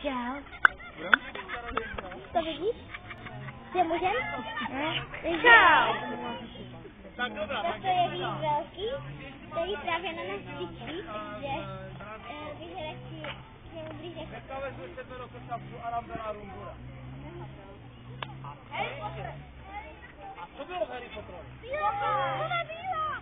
Čau. To vidíš? Že můžem? Čau. Tak dobrá. To je víc velký, který právě na nás cvičí, takže bych radši k němu blíže. Dneska vezme 7 kapsu Arabella Rumbura. A co bylo v Harry Potterovi? Ona bílá!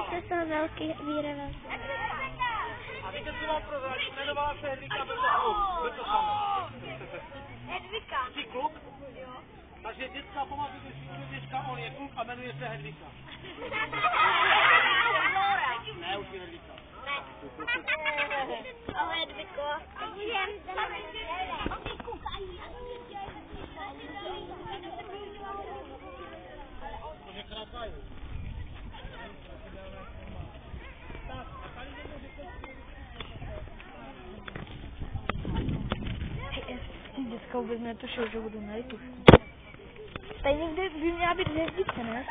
To jsou velký výrava. A víte, co vám prozradí? Jmenovala se Hedvika Brzokluk. Byl to samé. Hedvika. Jsi kluk? Jo. Takže děcka, pamatujte si, že děcka, on je kluk a jmenuje se Hedvika. Ne, už je Hedvika. Ahoj, Hedviko. To je krásný. Dneska vůbec netušil, že budu na YouTube. Tady někde by měla být hvězdice, ne?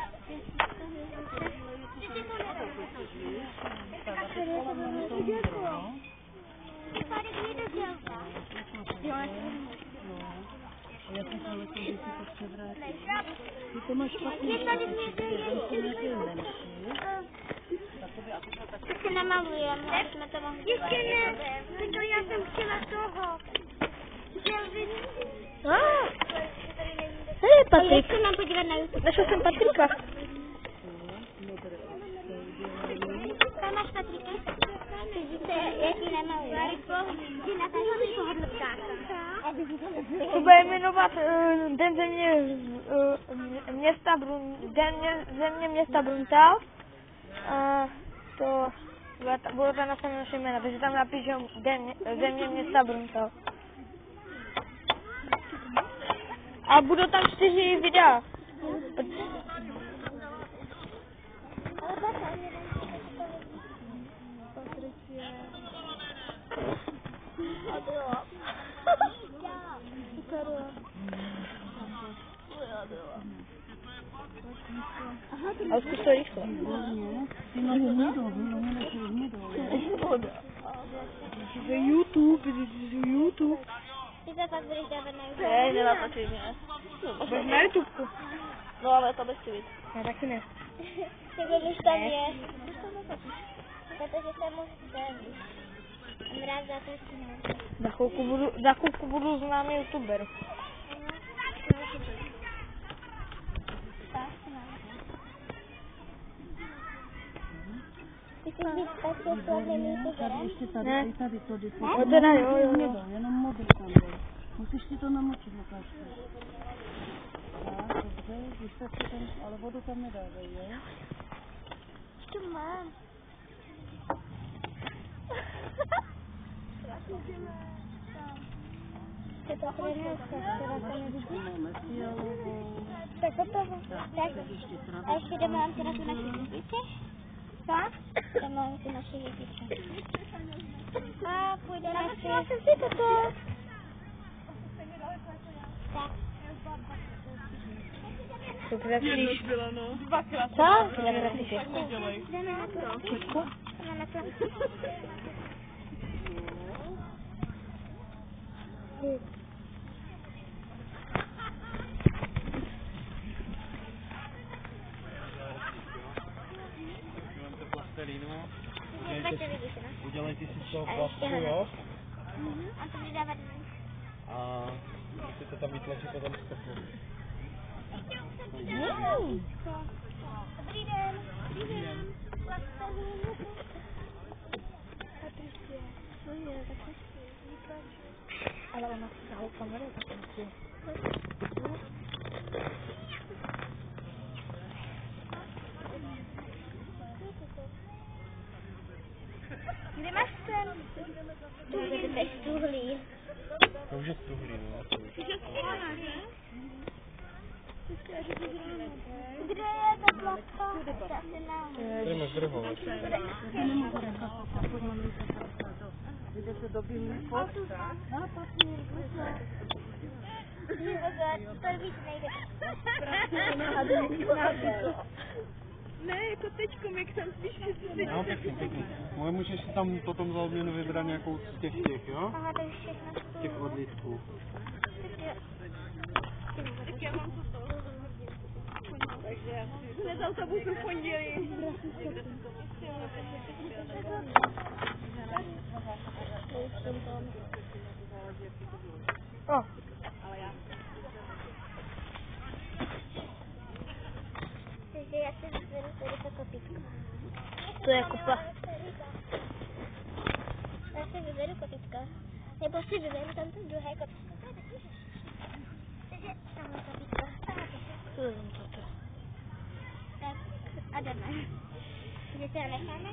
Ty to máš špatně, to si namalujeme, jsme to mohli. Ještě ne, to já jsem chtěla toho. Hej, Patrik. Se nám podívat na YouTube. Našel jsem Patrika. Tam máš Patrika? Vidíte, jak ji namaluji. Ty natáčíš tohohle ptáka. To bude jmenovat Den země města Bruntal. To bude tam napsané naše jména, takže tam napíšu země města Bruntal. A budou tam 4 videa. A zkus to rychle. To je YouTube. Ty to pak budeš dávat na YouTube. Ne, nenatočím, ne. Budeš na YouTubeku. No ale to nechci vidět. Já taky ne. Ty budeš tam je. Protože jsem už ten. Mráz zatočím. Za chvilku budu známý YouTuber. Ty jsi víc tak slavným YouTuberem? ještě Ne. tady to jde. Teda jo. Jenom mobil tam byl. Musíš si to namočit, Lukášku. Tak, dobře, vystav si tam, ale vodu tam nedávej, jo? Co mám? Ty to chvíli která to nevidí? Máme fialovou. Tak hotovo. Tak. A ještě jdeme si na tu naši jedničku. Co? Jdeme si naši jedničku. A půjdeme si. Já jsem si toto. Tak. To trefíš. Dvakrát. Co? To netrefíš. Jdeme na to. Česko? Jdeme na to. Udělejte si z toho plastku, jo? A to bude dávat A musíte tam vytlačit potom stopu. Dobrý den. Dobrý den. Patricie. Co je? Tak nechci. Ale ona si dala kameru, tak nechci. Kde máš ten? To je stuhlý. To už je stuhlý, no. Kde je ta plavka? Tady máš drho. Jdete do bílý fot? No, papír, To víc nejde. Ne, jako teďkom, jak tam spíš všichni. No, pěkný. Můžeš si tam potom za odměnu vybrat nějakou z těch, jo? Aha, to je všechno. Těch odlítků. Tak já mám to. Takže já si hned z autobusu v pondělí. O. Takže já si vyberu tady to kopítko. To je kupa. Já si vyberu kopítko. Nebo si vyberu tam to druhé kopítko. Takže tamhle kopítko. Tak a jdeme. Takže se necháme.